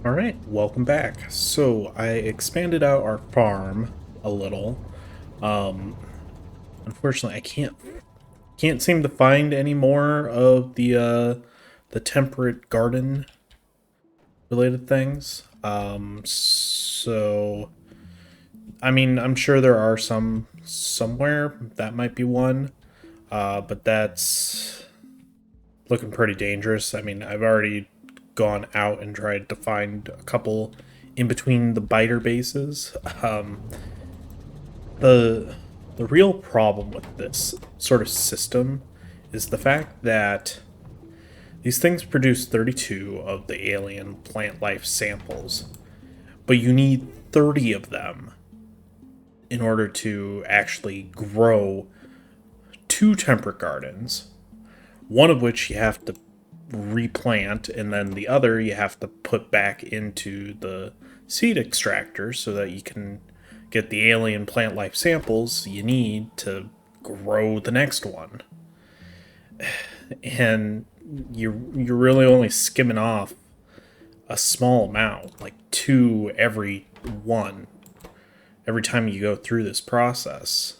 Alright, welcome back. So, I expanded out our farm a little. Um, Unfortunately, I can't seem to find any more of the temperate garden related things. So I mean, I'm sure there are some somewhere. That might be one. But that's looking pretty dangerous. I mean, I've already gone out and tried to find a couple in between the biter bases. The the real problem with this sort of system is the fact that these things produce 32 of the alien plant life samples, but you need 30 of them in order to actually grow two temperate gardens, one of which you have to replant, and then the other you have to put back into the seed extractor so that you can get the alien plant life samples you need to grow the next one. And you're really only skimming off a small amount, like two every one, every time you go through this process.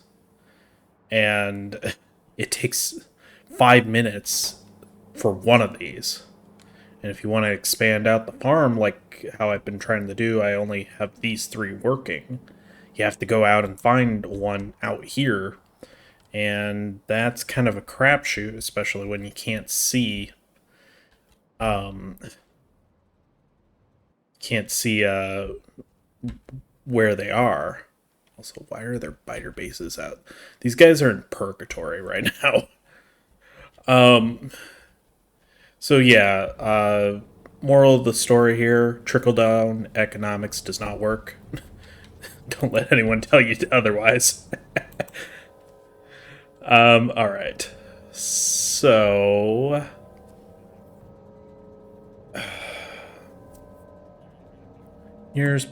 And it takes 5 minutes for one of these. And if you want to expand out the farm, like how I've been trying to do, I only have these three working. You have to go out and find one out here, and that's kind of a crapshoot, especially when you um, can't see where they are. Also, why are their biter bases out? These guys are in purgatory right now. Um, so yeah, moral of the story here: trickle down economics does not work. Don't let anyone tell you otherwise. All right. So here's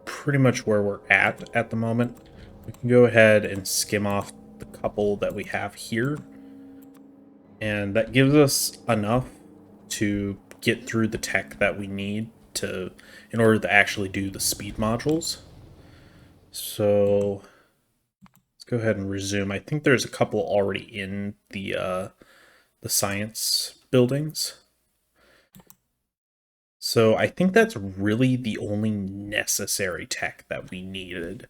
pretty much where we're at the moment. We can go ahead and skim off the couple that we have here, and that gives us enough to get through the tech that we need to in order to actually do the speed modules. So let's go ahead and resume. I think there's a couple already in the science buildings. So I think that's really the only necessary tech that we needed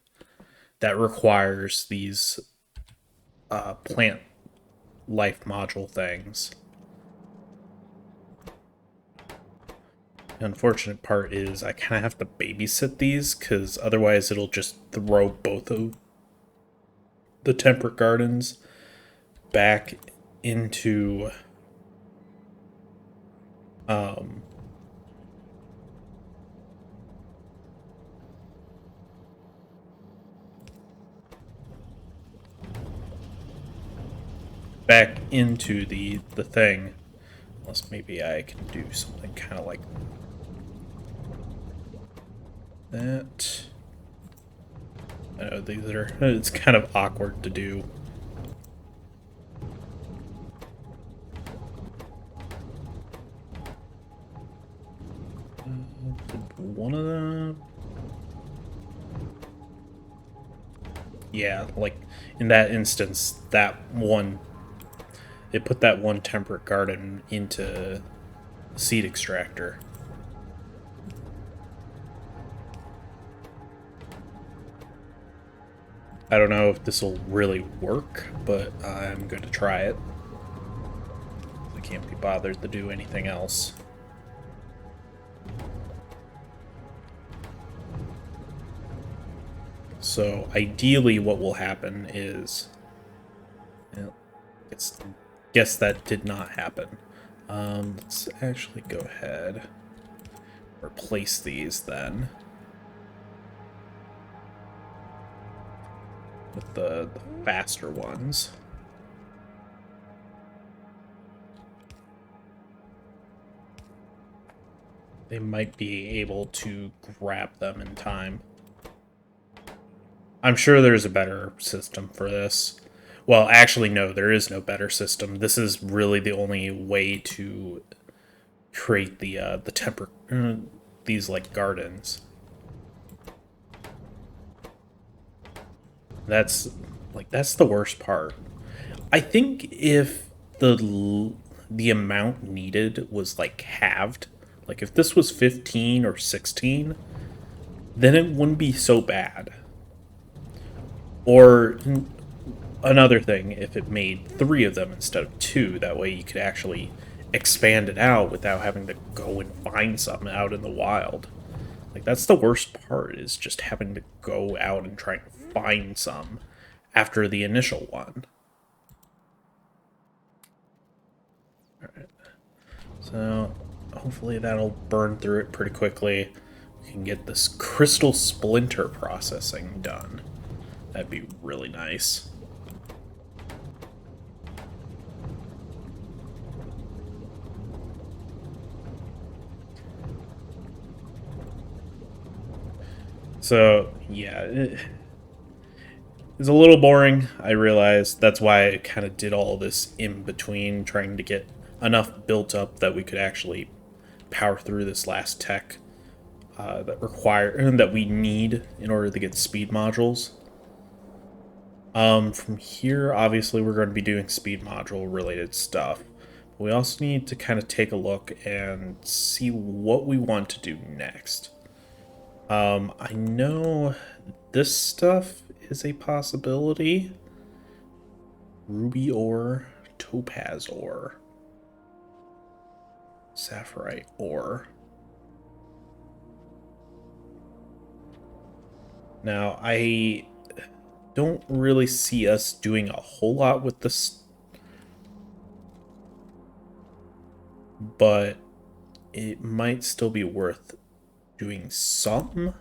that requires these plant life module things. The unfortunate part is I kind of have to babysit these because otherwise it'll just throw both of the temperate gardens back into um, the thing. Unless maybe I can do something kind of like that. I know these are. It's kind of awkward to do. One of them. Yeah, like in that instance, they put that one temperate garden into seed extractor. I don't know if this will really work, but I'm going to try it. I can't be bothered to do anything else. So ideally what will happen is... guess that did not happen. Let's actually go ahead replace these then with the faster ones. They might be able to grab them in time. I'm sure there's a better system for this. Well, actually, no, there is no better system. This is really the only way to create the these like gardens. That's that's the worst part. I think if the amount needed was like halved, like if this was 15 or 16, then it wouldn't be so bad. Or another thing, if it made 3 of them instead of 2, that way you could actually expand it out without having to go and find something out in the wild. Like that's the worst part, is just having to go out and try and find some after the initial one. So hopefully that'll burn through it pretty quickly. We can get this crystal splinter processing done. That'd be really nice. So yeah, it's a little boring. I realize that's why I kind of did all this in between, trying to get enough built up that we could actually power through this last tech that we need in order to get speed modules. From here, obviously, we're going to be doing speed module related stuff. We also need to kind of take a look and see what we want to do next. I know this stuff is a possibility. Ruby ore, topaz ore, sapphirite ore. Now, I don't really see us doing a whole lot with this, but it might still be worth doing some.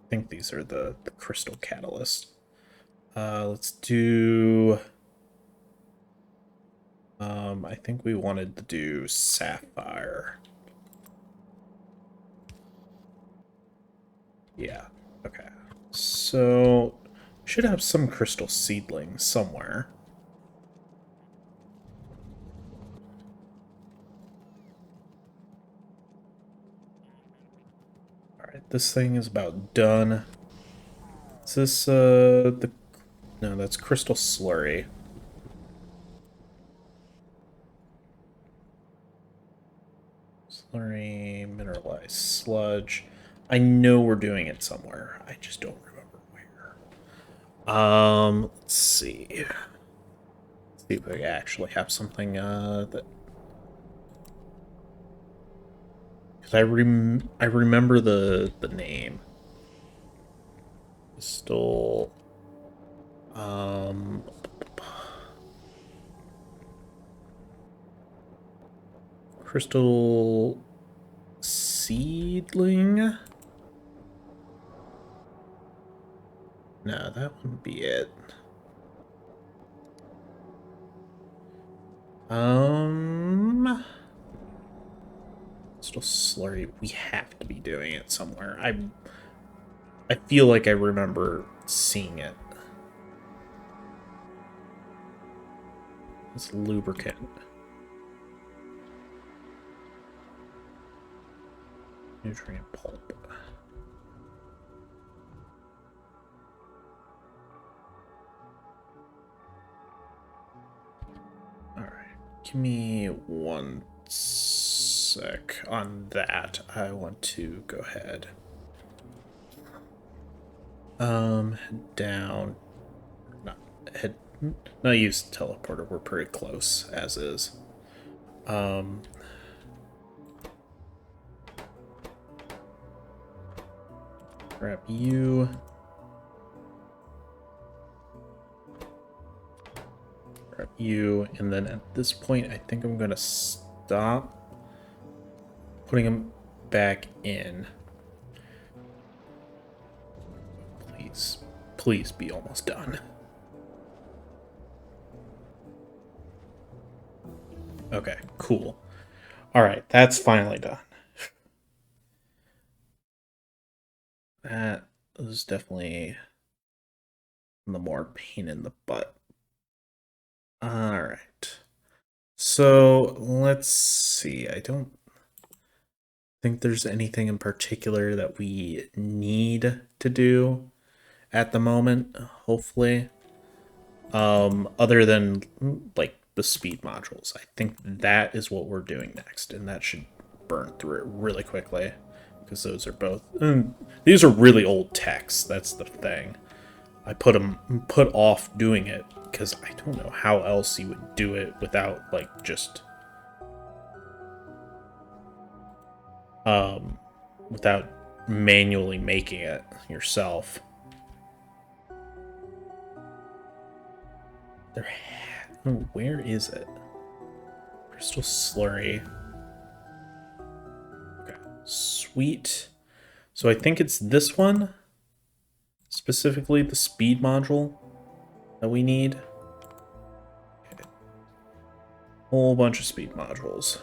I think these are the crystal catalyst. Let's do... I think we wanted to do sapphire. Yeah, okay. So, should have some crystal seedlings somewhere. Alright, this thing is about done. Is this, the... No, that's crystal slurry. Slurry, mineralized sludge. I know we're doing it somewhere. I just don't remember where. Let's see. Let's see if I actually have something, that... Because I remember the name. Crystal... Um... Crystal... Seedling? No, that wouldn't be it. Crystal slurry. We have to be doing it somewhere. I feel like I remember seeing it. It's lubricant. Nutrient pulp. Alright. Give me 1 sec on that. I want to go ahead. Head down. Not use the teleporter. We're pretty close, as is. Grab you. Grab you. And then at this point, I think I'm going to stop putting them back in. Please. Please be almost done. Okay, cool. Alright, that's finally done. That was definitely the more pain in the butt. Alright. So let's see. I don't think there's anything in particular that we need to do at the moment, hopefully. Other than like the speed modules. I think that is what we're doing next, and that should burn through it really quickly. Because those are both these are really old techs, that's the thing. I put off doing it because I don't know how else you would do it without like just um without manually making it yourself. There, oh, where is it? Crystal slurry. Okay, sweet. So I think it's this one, specifically the speed module that we need. Okay. Whole bunch of speed modules.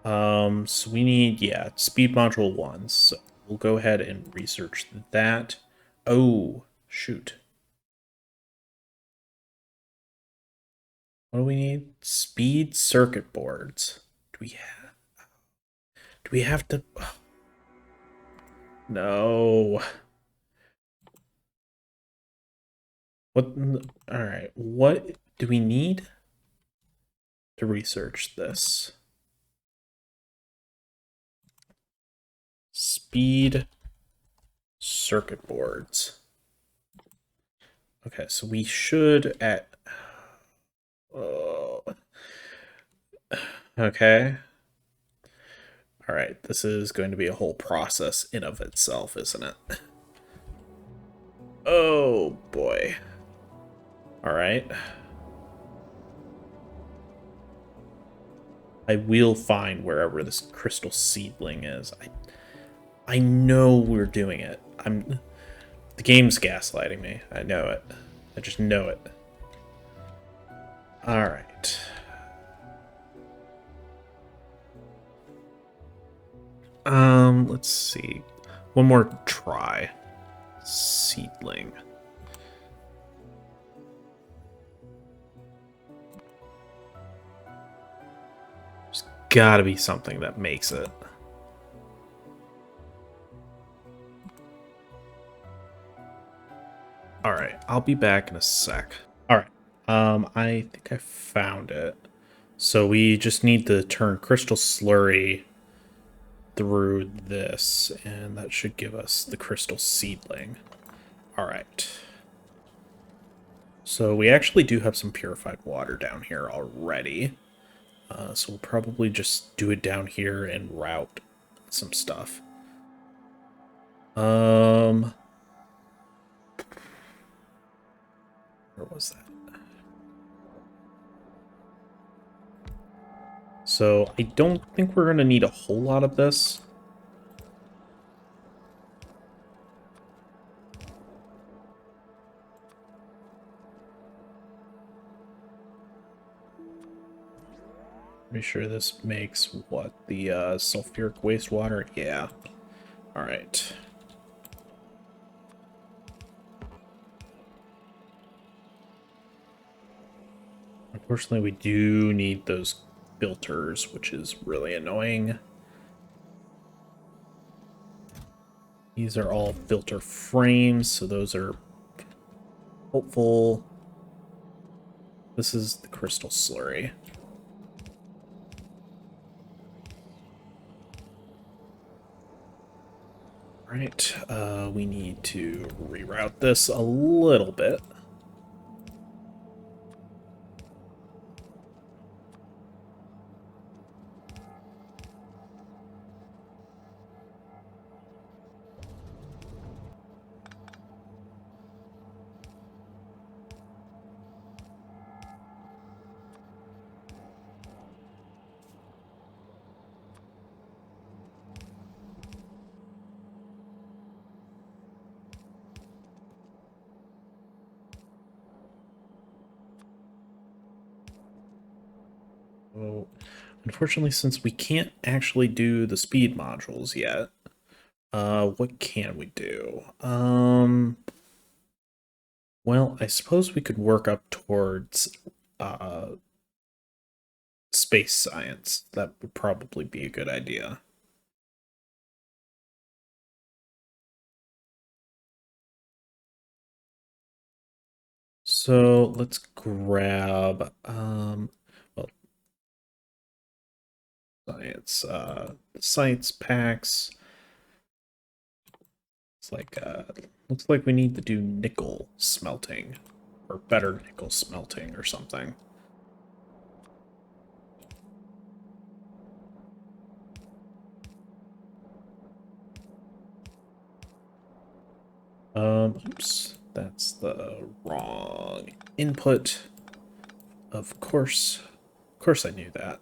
So we need, yeah, speed module 1. So we'll go ahead and research that. Oh, shoot. What do we need? Speed circuit boards. Do we have to? Oh, no. What? All right. What do we need to research this? Speed circuit boards. Okay, so we should at. Oh. Okay. All right, this is going to be a whole process in of itself, isn't it? Oh boy. All right. I will find wherever this crystal seedling is. I know we're doing it. The game's gaslighting me. I know it. I just know it. All right. Let's see. One more try. Seedling. There's gotta be something that makes it. Alright, I'll be back in a sec. Alright, I think I found it. So we just need to turn crystal slurry through this, and that should give us the crystal seedling. Alright. So we actually do have some purified water down here already. So we'll probably just do it down here and route some stuff. Where was that? So I don't think we're going to need a whole lot of this. Pretty sure this makes what? The sulfuric wastewater? Yeah. Alright. Unfortunately, we do need those filters, which is really annoying. These are all filter frames, so those are helpful. This is the crystal slurry. Right, we need to reroute this a little bit. So, unfortunately, since we can't actually do the speed modules yet, what can we do? Well, I suppose we could work up towards space science. That would probably be a good idea. So let's grab well, science packs. It's like looks like we need to do nickel smelting or better nickel smelting or something. Oops, that's the wrong input. Of course I knew that.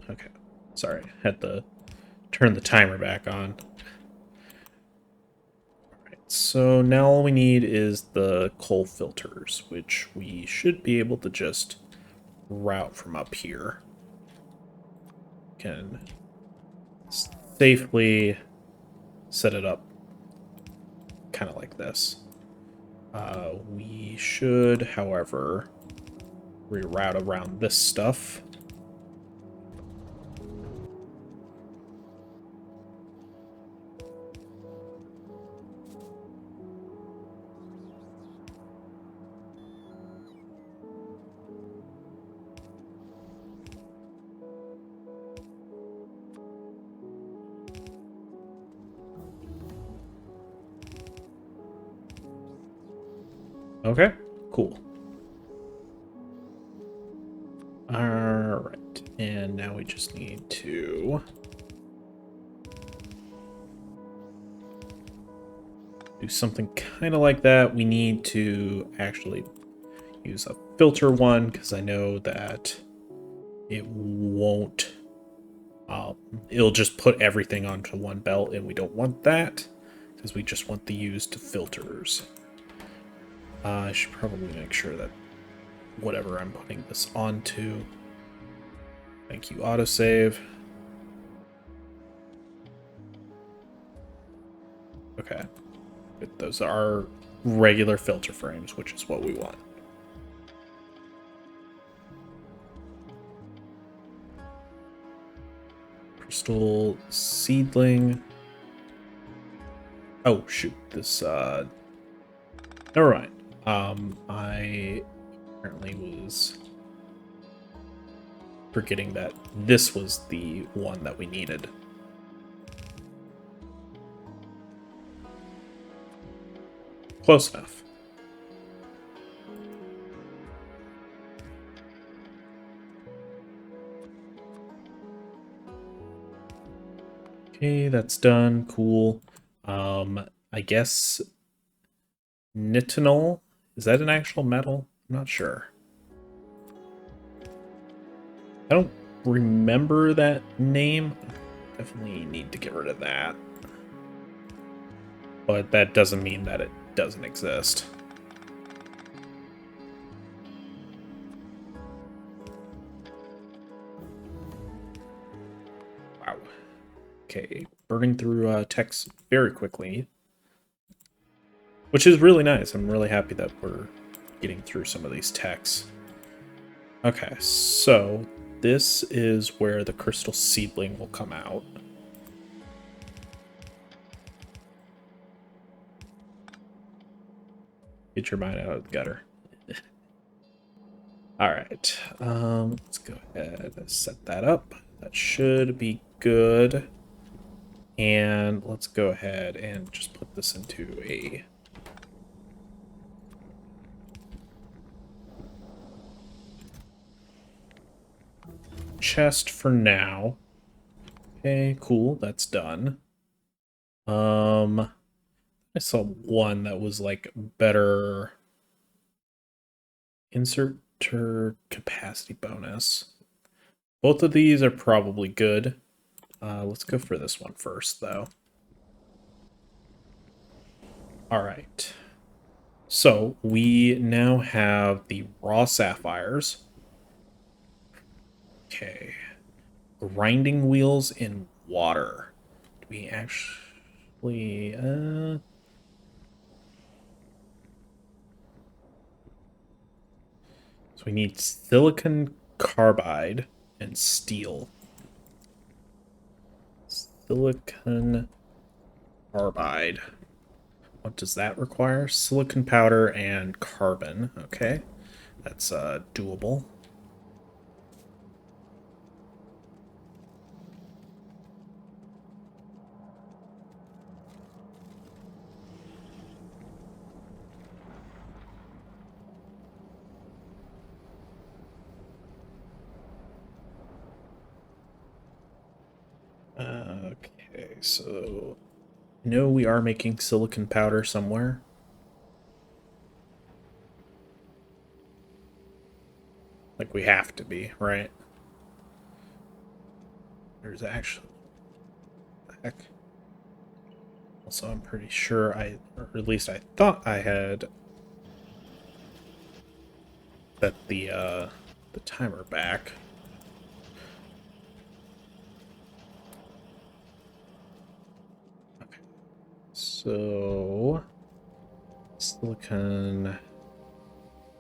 Okay. Sorry, had to turn the timer back on. Alright, so now all we need is the coal filters, which we should be able to just route from up here. Can safely set it up kind of like this. We should, however, reroute around this stuff. Okay, cool. Alright, and now we just need to do something kind of like that. We need to actually use a filter one because I know that it won't. It'll just put everything onto one belt, and we don't want that because we just want the used filters. I should probably make sure that whatever I'm putting this onto. Thank you, autosave. Okay. Those are regular filter frames, which is what we want. Crystal seedling. Oh, shoot. This, never mind. I apparently was forgetting that this was the one that we needed. Close enough. Okay, that's done. Cool. I guess nitinol, is that an actual metal? I'm not sure. I don't remember that name. Definitely need to get rid of that. But that doesn't mean that it doesn't exist. Wow. Okay, burning through text very quickly. Which is really nice. I'm really happy that we're getting through some of these texts. Okay, so this is where the crystal seedling will come out. Get your mind out of the gutter. Alright, let's go ahead and set that up. That should be good. And let's go ahead and just put this into a chest for now. Okay, cool, that's done. I saw one that was like better inserter capacity bonus. Both of these are probably good. Let's go for this one first, though. All right. So we now have the raw sapphires. Okay. Grinding wheels in water. Do we actually... We, so we need silicon carbide and steel. Silicon carbide. What does that require? Silicon powder and carbon. Okay, that's doable. Okay, so no, we are making silicon powder somewhere. Like we have to be, right? There's actually heck. Also, I'm pretty sure or at least I thought I had set the timer back. Okay, so silicon.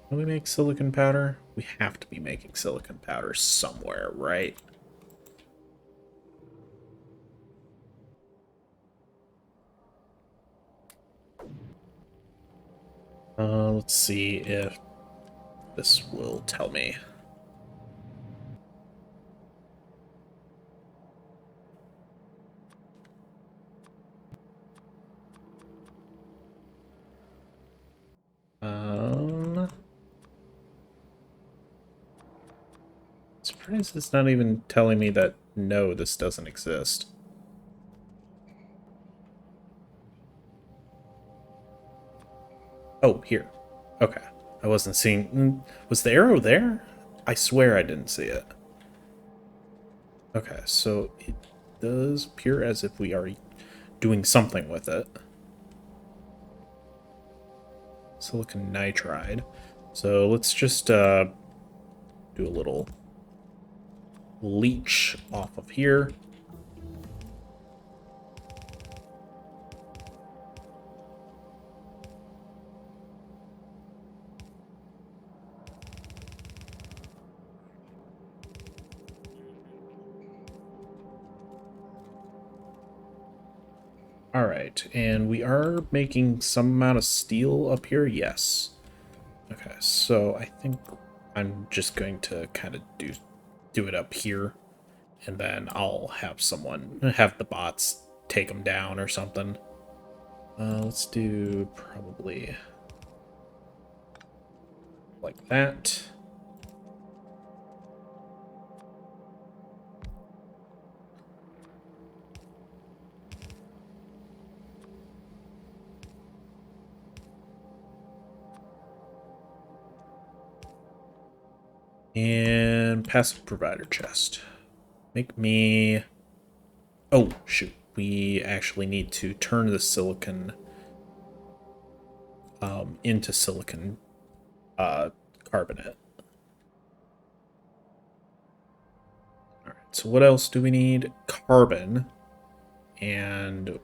Do we make silicon powder? We have to be making silicon powder somewhere, right? Let's see if this will tell me. Surprised it's not even telling me that no, this doesn't exist. Oh, here. Okay. I wasn't seeing... Was the arrow there? I swear I didn't see it. Okay, so it does appear as if we are doing something with it. Silicon nitride. So let's just do a little leach off of here. Alright, and we are making some amount of steel up here, yes. Okay, so I think I'm just going to kind of do it up here, and then I'll have have the bots take them down or something. Let's do probably like that. And passive provider chest. Make me... Oh, shoot. We actually need to turn the silicon into silicon carbonate. Alright, so what else do we need? Carbon. And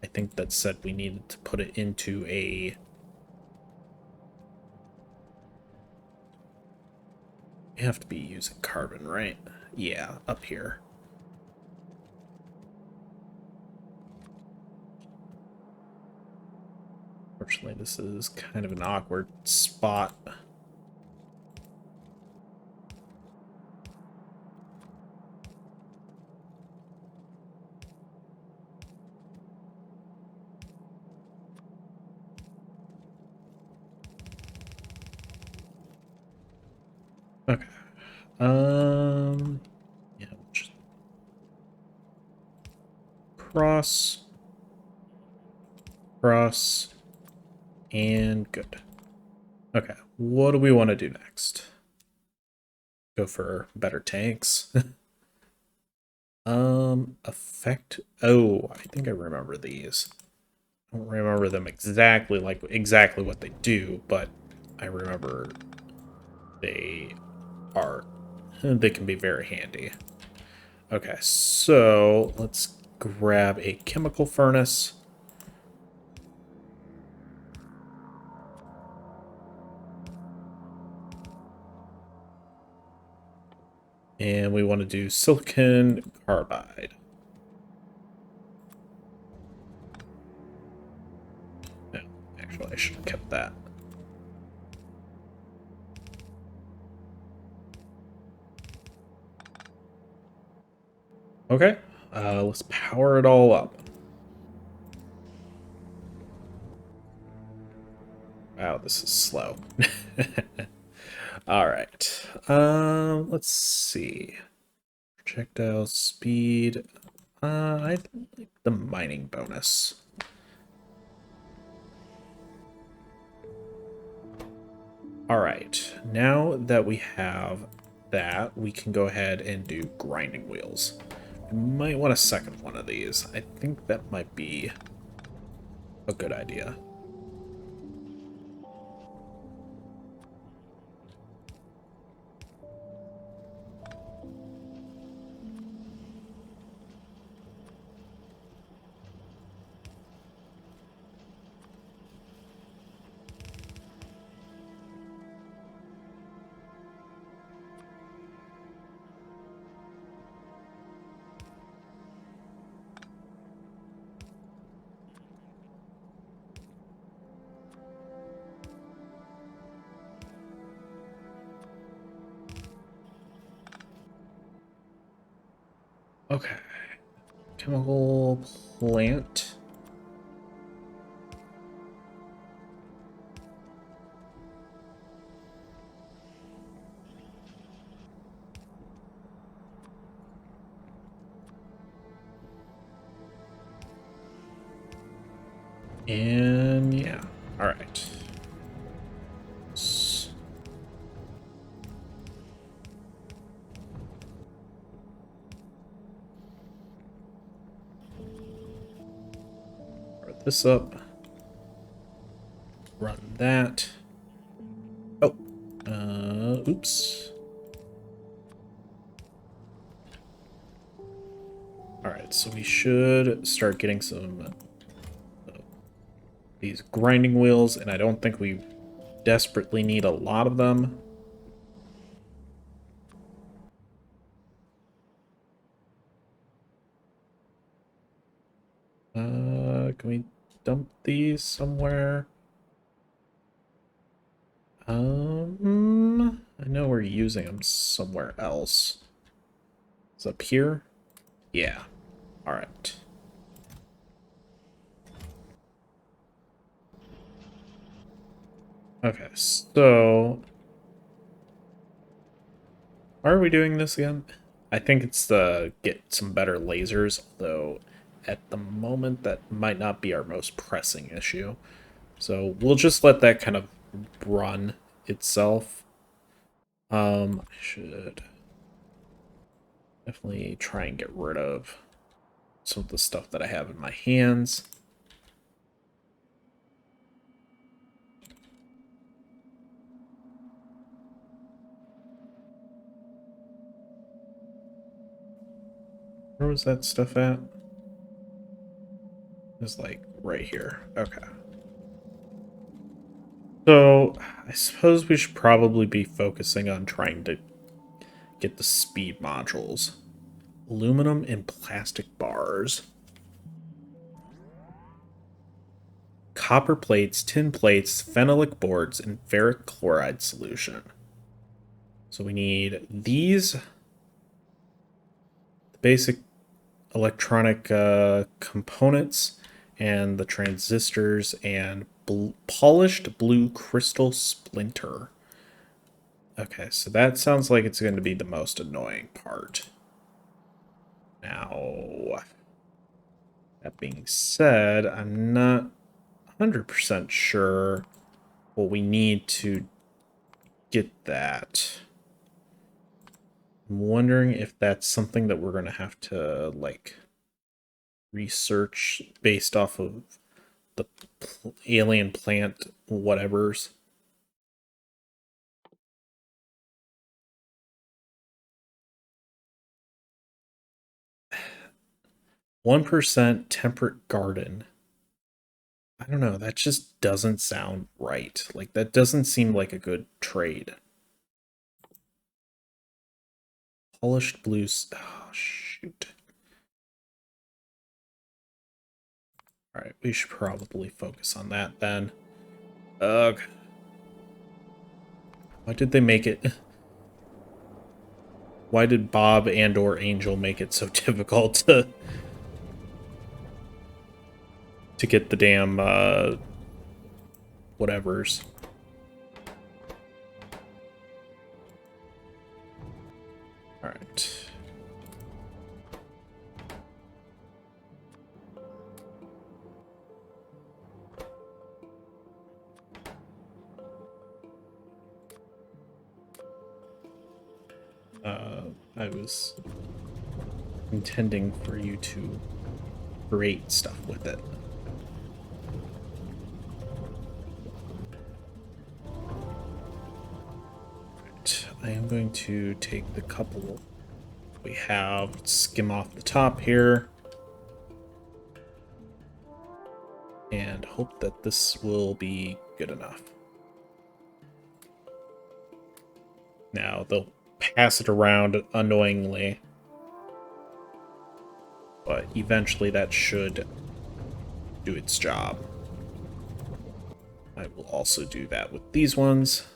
I think that said we needed to put it into a... We have to be using carbon, right? Yeah, up here. Fortunately, this is kind of an awkward spot. Okay. Yeah, just cross, cross, and good. Okay, what do we want to do next? Go for better tanks. Effect. Oh, I think I remember these. I don't remember them exactly what they do, but I remember they they can be very handy. Okay, so let's grab a chemical furnace. And we want to do silicon carbide. No, actually, I should have kept that. Okay, let's power it all up. Wow, this is slow. All right. Let's see. Projectile speed. I like the mining bonus. All right. Now that we have that, we can go ahead and do grinding wheels. We might want a second one of these. I think that might be a good idea. Okay. Chemical plant. And yeah. All right. Start this up. Run that. Oh. Oops. All right, so we should start getting some these grinding wheels, and I don't think we desperately need a lot of them. Can we dump these somewhere? I know we're using them somewhere else. It's up here? Yeah. All right. Okay, so why are we doing this again? I think it's to get some better lasers, though at the moment that might not be our most pressing issue. So we'll just let that kind of run itself. I should definitely try and get rid of some of the stuff that I have in my hands. Where was that stuff at? It's like right here. Okay. So I suppose we should probably be focusing on trying to get the speed modules. Aluminum and plastic bars. Copper plates, tin plates, phenolic boards, and ferric chloride solution. So we need these, the basic electronic components, and the transistors, and polished blue crystal splinter. Okay, so that sounds like it's going to be the most annoying part. Now, that being said, I'm not 100% sure what we need to get that. I'm wondering if that's something that we're going to have to, like, research based off of the alien plant whatevers. 1% temperate garden. I don't know, that just doesn't sound right. Like, that doesn't seem like a good trade. Polished blues. Oh, shoot. Alright, we should probably focus on that then. Ugh. Why did they make it... Why did Bob and or Angel make it so difficult to get the damn, whatevers? Alright. I was intending for you to create stuff with it. Right. I am going to take the couple we have, skim off the top here, and hope that this will be good enough. Now, they'll pass it around annoyingly, but eventually that should do its job. I will also do that with these ones.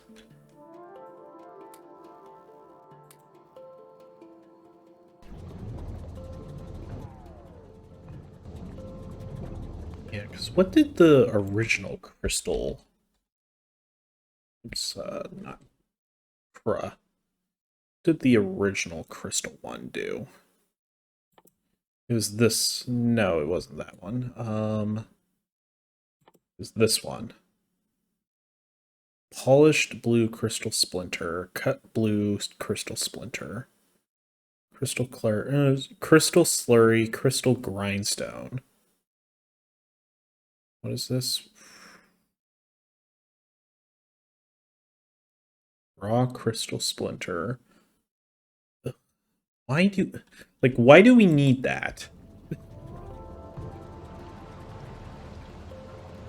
Yeah, because what did the original crystal... Oops, not... What did the original crystal one do? It was this... No, it wasn't that one. It was this one. Polished blue crystal splinter. Cut blue crystal splinter. Crystal clear... crystal slurry. Crystal grindstone. What is this? Raw crystal splinter. Why do we need that?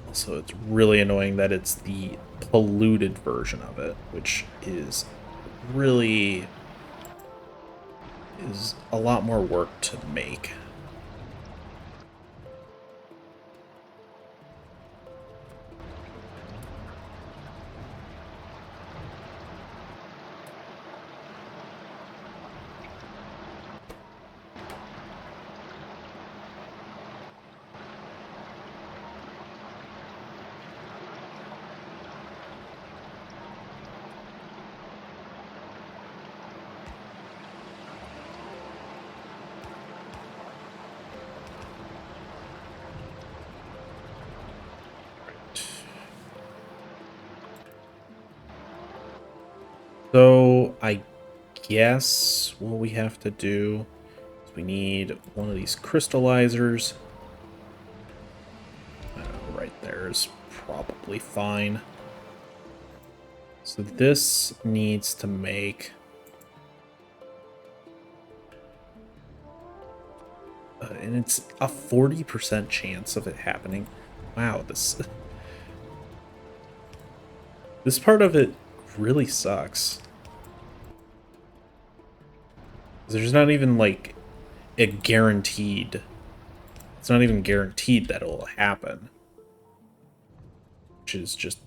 Also, it's really annoying that it's the polluted version of it, which is really a lot more work to make. So I guess what we have to do is we need one of these crystallizers. Right there is probably fine. So this needs to make and it's a 40% chance of it happening. Wow, this part of it really sucks. There's not even like a guaranteed. It's not even guaranteed that it'll happen, which is just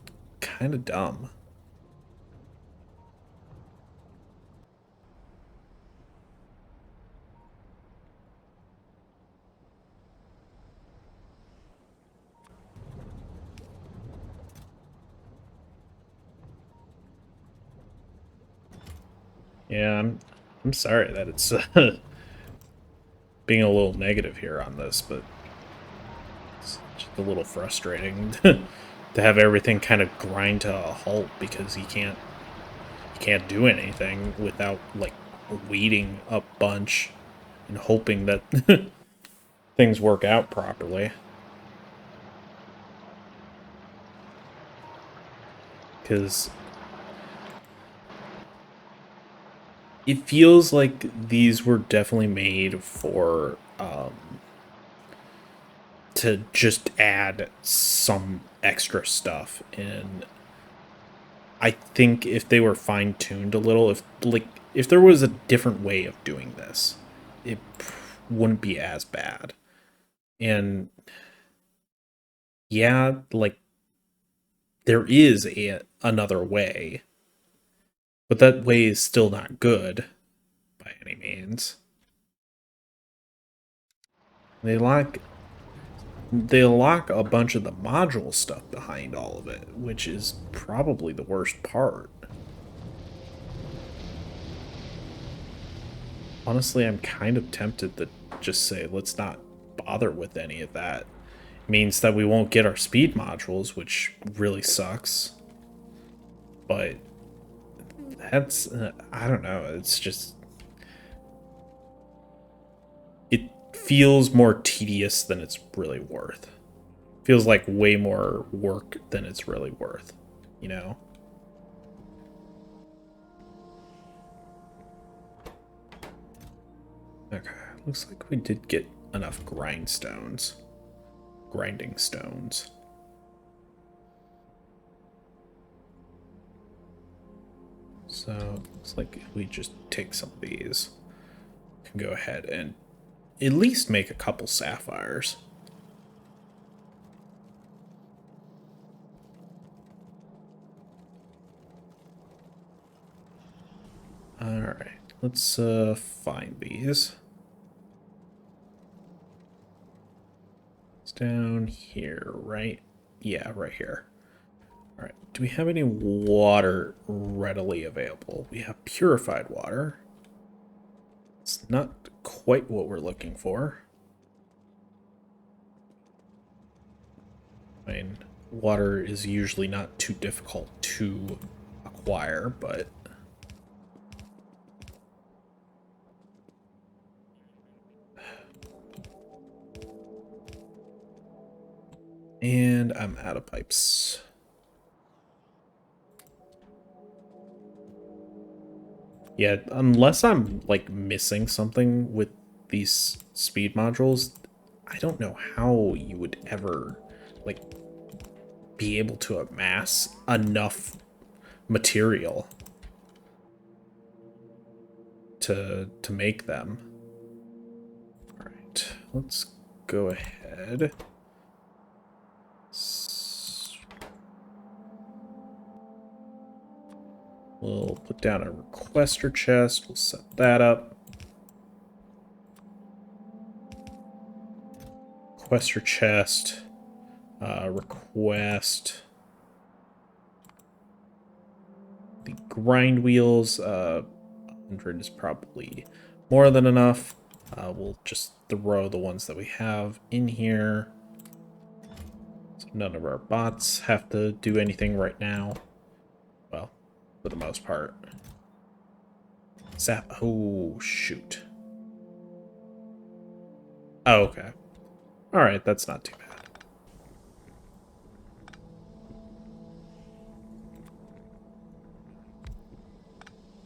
kind of dumb. Yeah, I'm sorry that it's being a little negative here on this, but it's just a little frustrating to have everything kind of grind to a halt because you can't do anything without like waiting a bunch and hoping that things work out properly. Because it feels like these were definitely made for to just add some extra stuff. And I think if they were fine-tuned a little, if if there was a different way of doing this, it wouldn't be as bad. And yeah, like there is another way, but that way is still not good by any means. They lock a bunch of the module stuff behind all of it, which is probably the worst part. Honestly, I'm kind of tempted to just say, let's not bother with any of that. It means that we won't get our speed modules, which really sucks. But that's, I don't know, it's just, it feels more tedious than it's really worth. Feels like way more work than it's really worth, you know? Okay, looks like we did get enough grinding stones. So, looks like if we just take some of these, we can go ahead and at least make a couple sapphires. Alright, let's find these. It's down here, right? Yeah, right here. Alright, do we have any water readily available? We have purified water. It's not quite what we're looking for. I mean, water is usually not too difficult to acquire, but... And I'm out of pipes. Yeah, unless I'm, like, missing something with these speed modules, I don't know how you would ever, like, be able to amass enough material to make them. Alright, let's go ahead. We'll put down a requester chest. We'll set that up. Requester chest. Request. The grind wheels. 100 is probably more than enough. We'll just throw the ones that we have in here. So none of our bots have to do anything right now. Well, for the most part. Oh, shoot. Oh, okay. Alright, that's not too bad.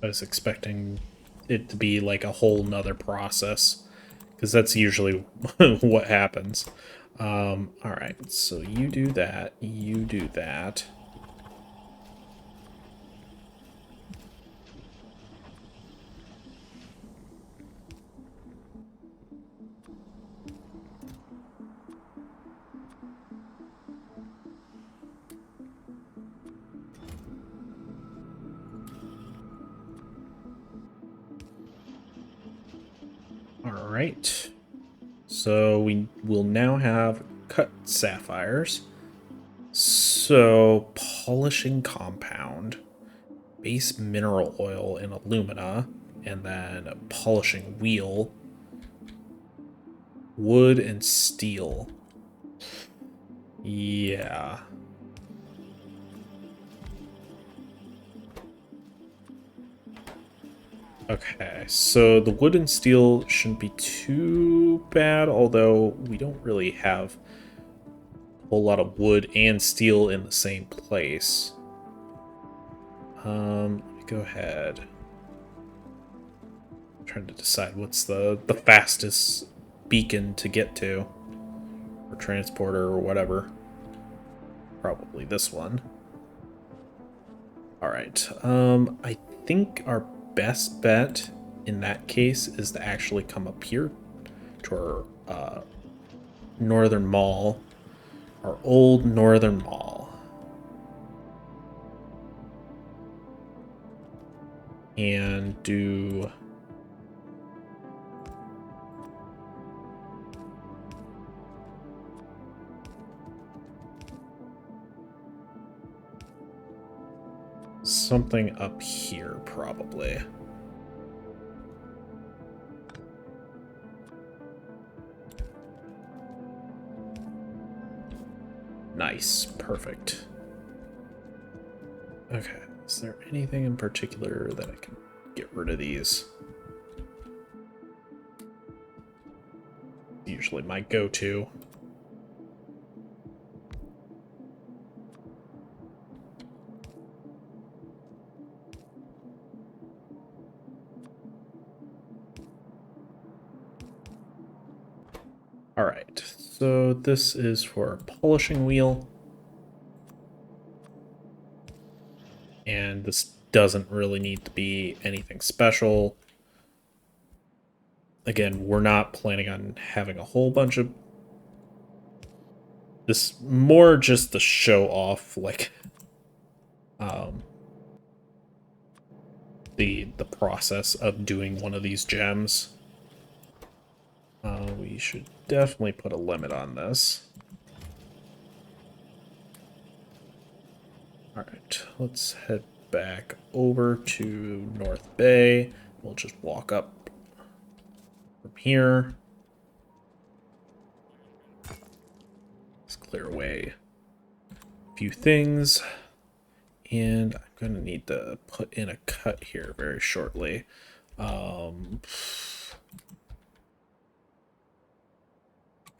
I was expecting it to be like a whole nother process, because that's usually what happens. Alright, so you do that, you do that. Alright, so we will now have cut sapphires. So, polishing compound, base mineral oil and alumina, and then a polishing wheel, wood and steel. Yeah. Okay, so the wood and steel shouldn't be too bad, although we don't really have a whole lot of wood and steel in the same place. Let me go ahead. I'm trying to decide what's the fastest beacon to get to, or transporter, or whatever. Probably this one. Alright, I think our best bet in that case is to actually come up here to our northern mall, our old northern mall. And do something up here, probably. Nice, perfect. Okay, is there anything in particular that I can get rid of these? Usually my go-to. All right, so this is for a polishing wheel. And this doesn't really need to be anything special. Again, we're not planning on having a whole bunch of this, more just to show off, like, the process of doing one of these gems. We should definitely put a limit on this. Alright, let's head back over to North Bay. We'll just walk up from here. Let's clear away a few things. And I'm going to need to put in a cut here very shortly.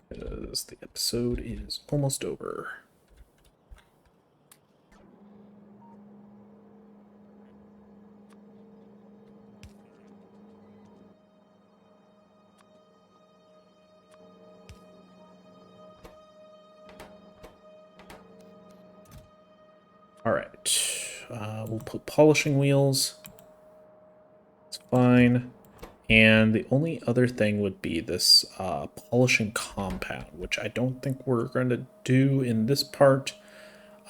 Because the episode is almost over. All right, we'll put polishing wheels. It's fine. And the only other thing would be this polishing compound, which I don't think we're going to do in this part.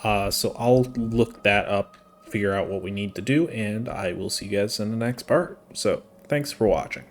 So I'll look that up, figure out what we need to do, and I will see you guys in the next part. So thanks for watching.